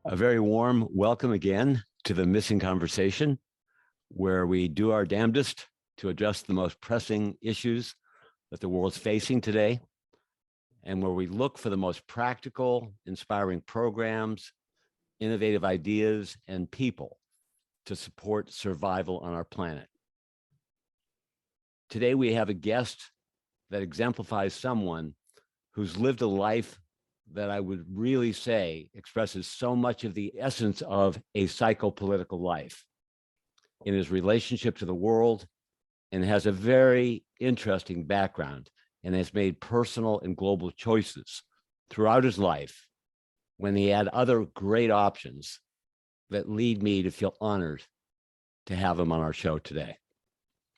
A very warm welcome again to the Missing Conversation, where we do our damnedest to address the most pressing issues that the world's facing today, and where we look for the most practical, inspiring programs, innovative ideas, and people to support survival on our planet. Today, we have a guest that exemplifies someone who's lived a life that I would really say expresses so much of the essence of a psychopolitical life in his relationship to the world, and has a very interesting background and has made personal and global choices throughout his life when he had other great options that lead me to feel honored to have him on our show today.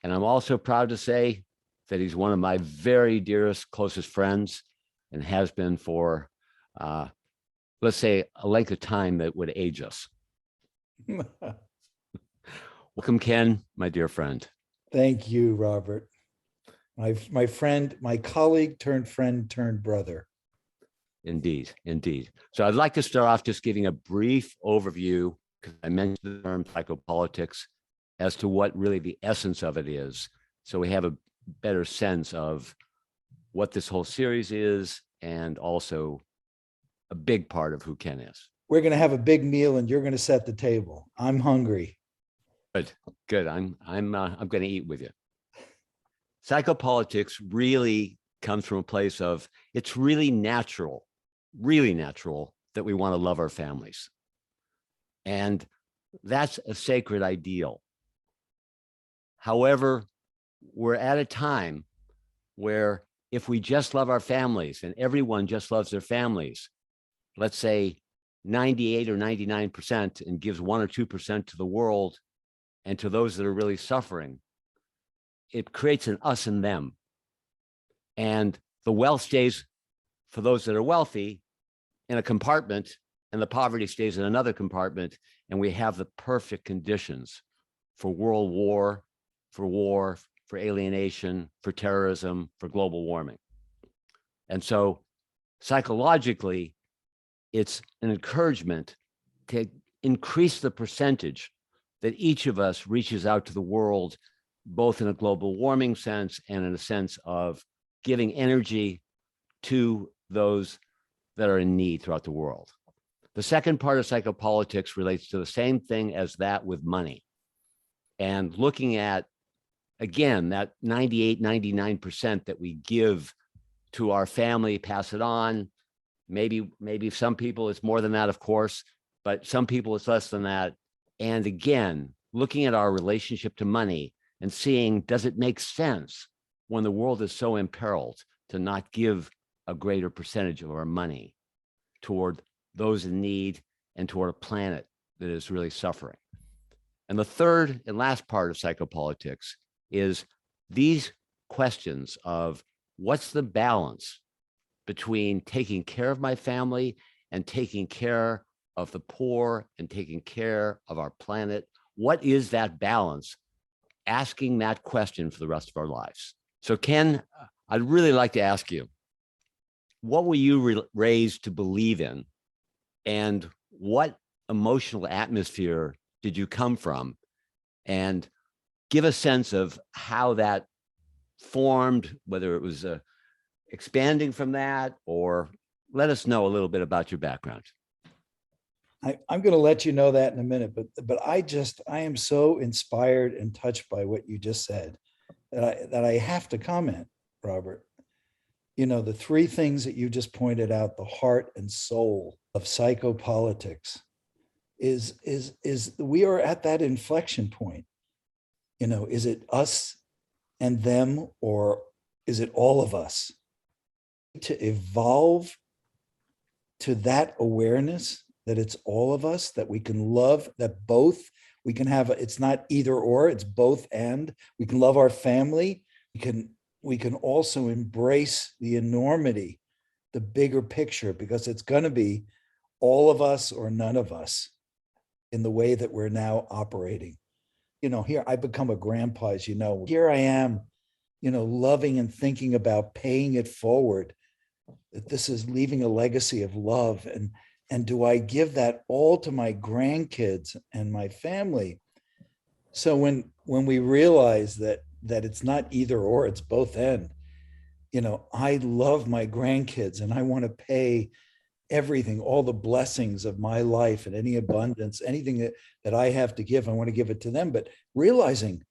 And I'm also proud to say that he's one of my very dearest, closest friends, and has been for let's say a length of time that would age us. Welcome, Ken, my dear friend. Thank you, Robert. My friend, my colleague turned friend turned brother. Indeed, indeed. So I'd like to start off just giving a brief overview, because I mentioned the term psychopolitics, as to what really the essence of it is, so we have a better sense of what this whole series is, and also a big part of who Ken is. We're going to have a big meal and you're going to set the table. I'm hungry. Good. I'm going to eat with you. Psychopolitics really comes from a place of, it's really natural that we want to love our families. And that's a sacred ideal. However, we're at a time where if we just love our families and everyone just loves their families, let's say 98 or 99%, and gives 1 or 2% to the world and to those that are really suffering, it creates an us and them. And the wealth stays for those that are wealthy in a compartment, and the poverty stays in another compartment. And we have the perfect conditions for world war, for alienation, for terrorism, for global warming. And so psychologically, it's an encouragement to increase the percentage that each of us reaches out to the world, both in a global warming sense and in a sense of giving energy to those that are in need throughout the world. The second part of psychopolitics relates to the same thing as that with money, and looking at, again, that 98, 99% that we give to our family, pass it on. Maybe some people it's more than that, of course, but some people it's less than that. And again, looking at our relationship to money and seeing, does it make sense when the world is so imperiled to not give a greater percentage of our money toward those in need and toward a planet that is really suffering? And the third and last part of psychopolitics is these questions of what's the balance between taking care of my family and taking care of the poor and taking care of our planet. What is that balance? Asking that question for the rest of our lives. So Ken, I'd really like to ask you, what were you raised to believe in, and what emotional atmosphere did you come from? And give a sense of how that formed, whether it was expanding from that, or let us know a little bit about your background. I'm going to let you know that in a minute, but I am so inspired and touched by what you just said that I have to comment, Robert. You know, the three things that you just pointed out, the heart and soul of psychopolitics, is we are at that inflection point. You know, is it us and them, or is it all of us? To evolve to that awareness that it's all of us, that we can love, that both we can have, it's not either or, it's both and. We can love our family. We can also embrace the enormity, the bigger picture, because it's going to be all of us or none of us in the way that we're now operating. You know, here I've become a grandpa, as you know. Here I am, you know, loving and thinking about paying it forward, that this is leaving a legacy of love. And do I give that all to my grandkids and my family? So when we realize that it's not either or, it's both end. I love my grandkids and I want to pay everything, all the blessings of my life and any abundance, anything that I have to give, I want to give it to them. But realizing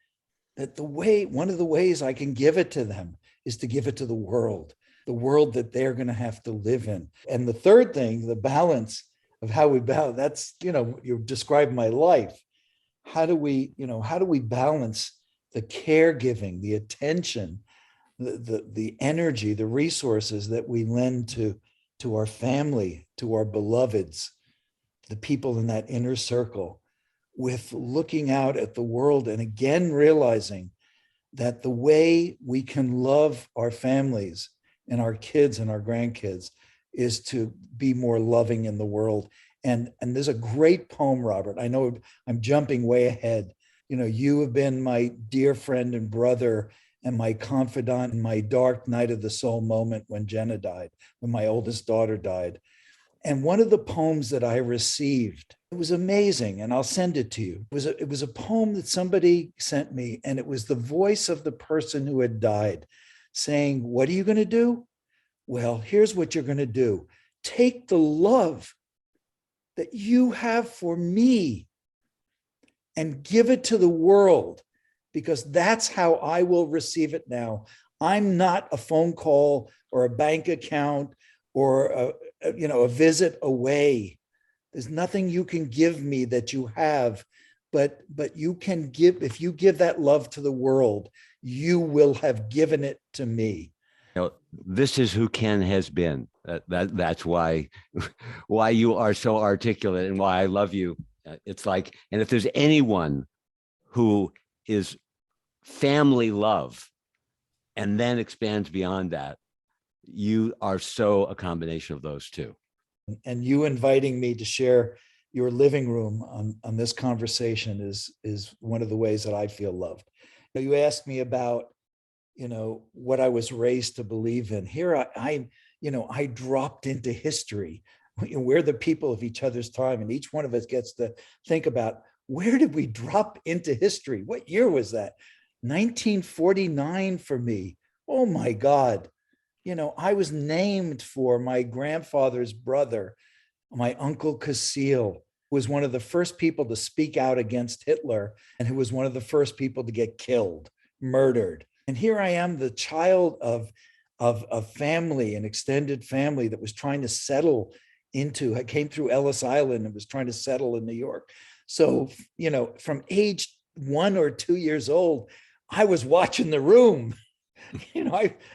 that one of the ways I can give it to them is to give it to the world that they're going to have to live in. And the third thing, the balance of how we balance, that's, you described my life. How do we balance the caregiving, the attention, the energy, the resources that we lend to our family, to our beloveds, the people in that inner circle, with looking out at the world and again realizing that the way we can love our families and our kids and our grandkids is to be more loving in the world. And there's a great poem, Robert. I know I'm jumping way ahead. You have been my dear friend and brother and my confidant in my dark night of the soul moment when Jenna died, when my oldest daughter died. And one of the poems that I received, it was amazing, and I'll send it to you. It was a poem that somebody sent me, and it was the voice of the person who had died saying, "What are you going to do? Well, here's what you're going to do. Take the love that you have for me and give it to the world, because that's how I will receive it now. I'm not a phone call or a bank account or a visit away. There's nothing you can give me that you have, but you can give, if you give that love to the world, you will have given it to me." This is who Ken has been. That's why you are so articulate and why I love you. It's like, and if there's anyone who is family love and then expands beyond that, you are so a combination of those two. And you inviting me to share your living room on this conversation is one of the ways that I feel loved. You asked me about, what I was raised to believe in. Here I dropped into history. We're the people of each other's time, and each one of us gets to think about, where did we drop into history? What year was that? 1949 for me. Oh my God. I was named for my grandfather's brother, my uncle Casil, who was one of the first people to speak out against Hitler and who was one of the first people to get killed, murdered. And here I am, the child of a family, an extended family that was trying to settle I came through Ellis Island and was trying to settle in New York. So, from age 1 or 2 years old, I was watching the room.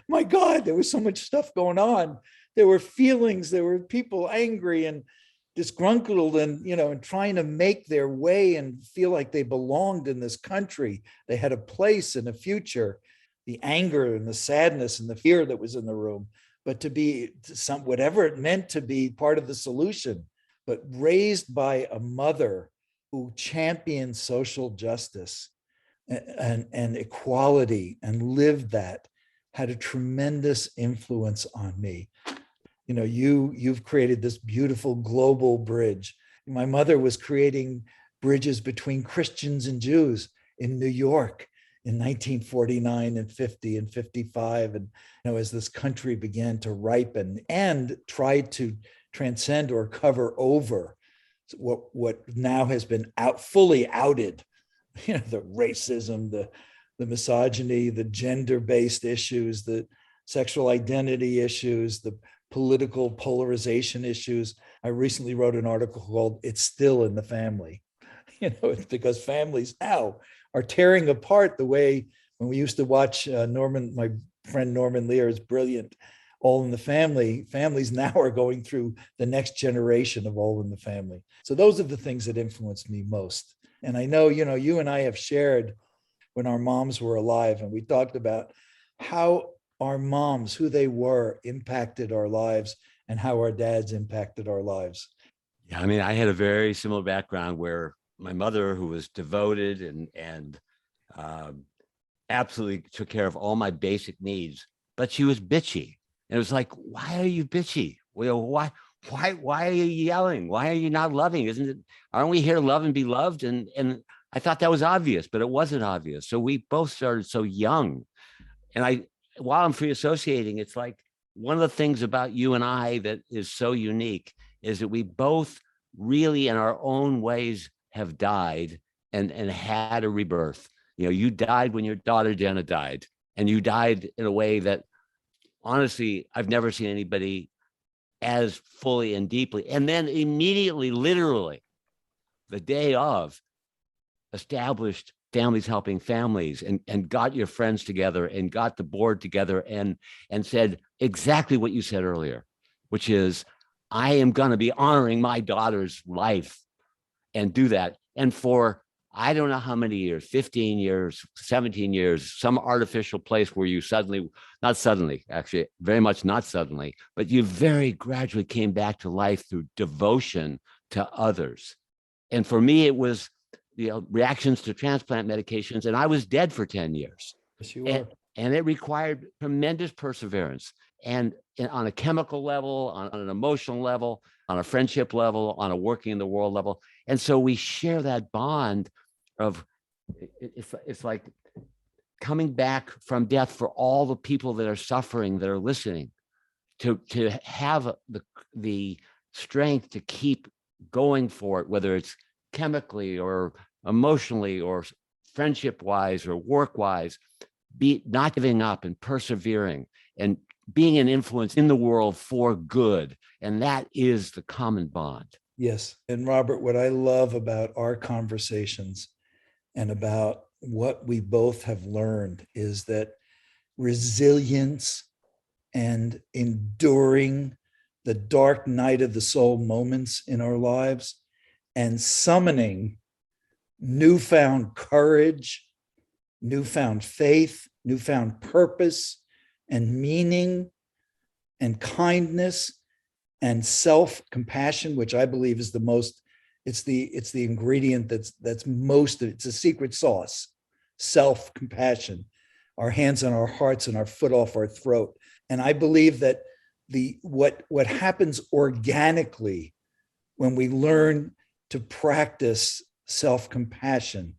My God, there was so much stuff going on. There were feelings, there were people angry and disgruntled and trying to make their way and feel like they belonged in this country. They had a place and a future. The anger and the sadness and the fear that was in the room, but to be whatever it meant to be part of the solution, but raised by a mother who championed social justice and equality and lived that, had a tremendous influence on me. You've created this beautiful global bridge. My mother was creating bridges between Christians and Jews in New York in 1949 and 50 and 55. And as this country began to ripen and try to transcend or cover over what now has been fully outed, the racism, the misogyny, the gender-based issues, the sexual identity issues, the political polarization issues. I recently wrote an article called "It's Still in the Family." It's because families now are tearing apart the way when we used to watch my friend Norman Lear's brilliant All in the Family. Families now are going through the next generation of All in the Family. So those are the things that influenced me most. And I know, you and I have shared when our moms were alive, and we talked about how our moms, who they were, impacted our lives and how our dads impacted our lives. Yeah, I mean, I had a very similar background where my mother, who was devoted and absolutely took care of all my basic needs, but she was bitchy. And it was like, why are you bitchy? Well, why are you yelling? Why are you not loving? Isn't it, aren't we here to love and be loved? And I thought that was obvious, but it wasn't obvious. So we both started so young. And while I'm free associating, it's like one of the things about you and I that is so unique is that we both really in our own ways have died and had a rebirth. You know, you died when your daughter Jenna died, and you died in a way that honestly, I've never seen anybody as fully and deeply. And then immediately, literally, the day of, established Families Helping Families and got your friends together and got the board together and said exactly what you said earlier, which is, I am going to be honoring my daughter's life and do that. And for I don't know how many years, 15 years, 17 years, some artificial place where you suddenly, not suddenly, actually, very much not suddenly, but you very gradually came back to life through devotion to others. And for me, it was, you know, reactions to transplant medications, and I was dead for 10 years. Yes, you And, are. and it required tremendous perseverance. And on a chemical level, on an emotional level, on a friendship level, on a working in the world level. And so we share that bond of, it's like coming back from death for all the people that are suffering, that are listening, to have the strength to keep going for it, whether it's chemically or emotionally or friendship wise or work wise, be not giving up and persevering and being an influence in the world for good. And that is the common bond. Yes. And Robert, what I love about our conversations and about what we both have learned is that resilience and enduring the dark night of the soul moments in our lives and summoning newfound courage, newfound faith, newfound purpose and meaning and kindness and self-compassion, which I believe is the most, it's the ingredient that's most, it's a secret sauce, self-compassion, our hands on our hearts and our foot off our throat. And I believe that what happens organically when we learn to practice self-compassion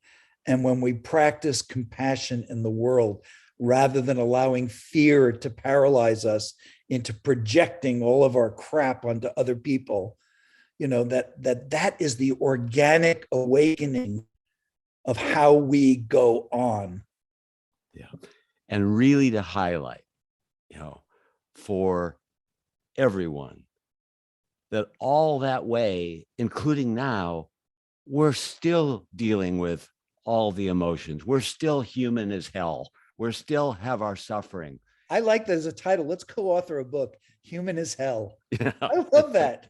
and when we practice compassion in the world, rather than allowing fear to paralyze us into projecting all of our crap onto other people, you know, that is the organic awakening of how we go on. Yeah. And really to highlight, you know, for everyone, that all that way, including now, we're still dealing with all the emotions. We're still human as hell. We're still have our suffering. I like that as a title. Let's co-author a book, Human as Hell. You know? I love that.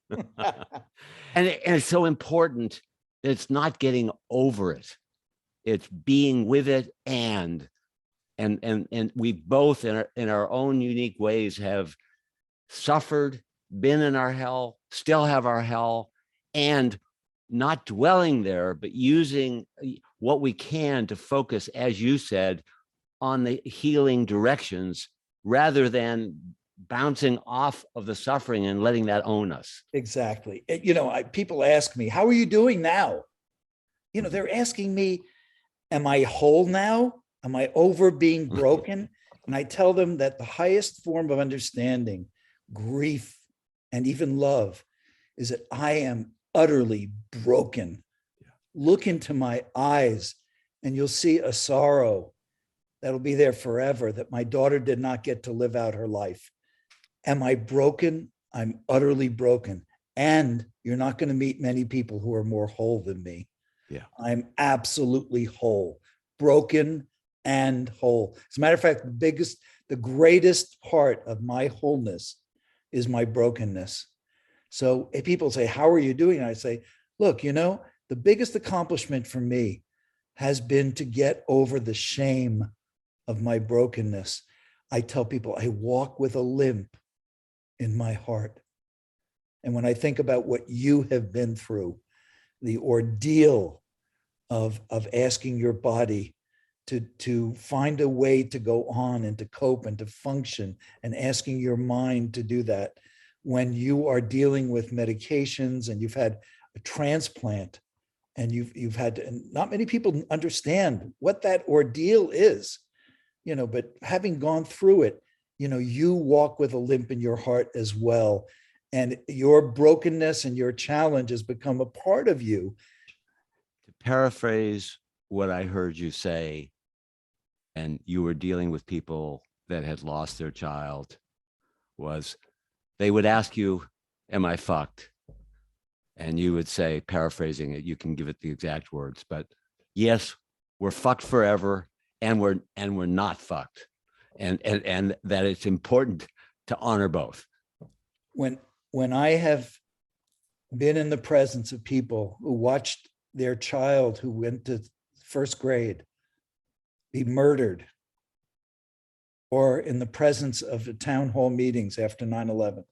And it's so important that it's not getting over it. It's being with it, and we both in our own unique ways have suffered, been in our hell, still have our hell, and not dwelling there, but using what we can to focus, as you said, on the healing directions rather than bouncing off of the suffering and letting that own us. Exactly. You know, people ask me, how are you doing now? You know, they're asking me, am I whole now? Am I over being broken? And I tell them that the highest form of understanding, grief, and even love is that I am utterly broken. Yeah. Look into my eyes and you'll see a sorrow that'll be there forever, that my daughter did not get to live out her life. Am I broken? I'm utterly broken. And you're not going to meet many people who are more whole than me. Yeah. I'm absolutely whole, broken and whole. As a matter of fact, the greatest part of my wholeness is my brokenness. So if people say, how are you doing? I say, look, you know, the biggest accomplishment for me has been to get over the shame of my brokenness. I tell people I walk with a limp in my heart. And when I think about what you have been through, the ordeal of asking your body to find a way to go on and to cope and to function, and asking your mind to do that, when you are dealing with medications and you've had a transplant and you've had to, and not many people understand what that ordeal is, but having gone through it, you walk with a limp in your heart as well. And your brokenness and your challenge has become a part of you. To paraphrase what I heard you say, and you were dealing with people that had lost their child, was they would ask you, am I fucked? And you would say, paraphrasing it, you can give it the exact words, but yes, we're fucked forever, and we're not fucked. And that it's important to honor both. When I have been in the presence of people who watched their child who went to first grade be murdered, or in the presence of the town hall meetings after 9/11,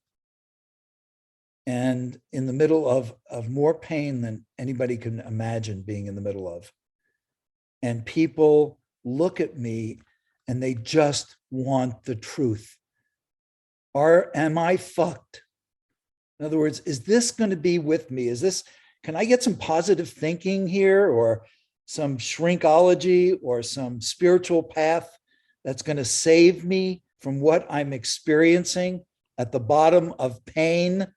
and in the middle of more pain than anybody can imagine being in the middle of, and people look at me and they just want the truth. Am I fucked? In other words, is this going to be with me? Can I get some positive thinking here, or some shrinkology, or some spiritual path that's going to save me from what I'm experiencing at the bottom of pain?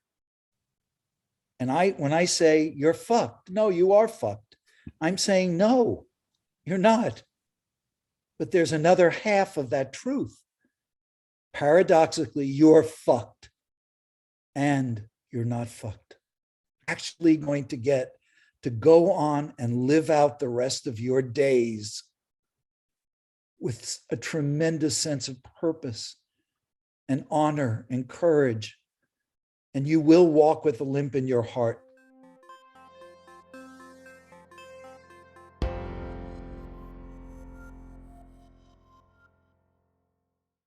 And when I say you're fucked, no, you are fucked, I'm saying, no, you're not. But there's another half of that truth. Paradoxically, you're fucked and you're not fucked. Actually going to get to go on and live out the rest of your days with a tremendous sense of purpose and honor and courage. And you will walk with a limp in your heart.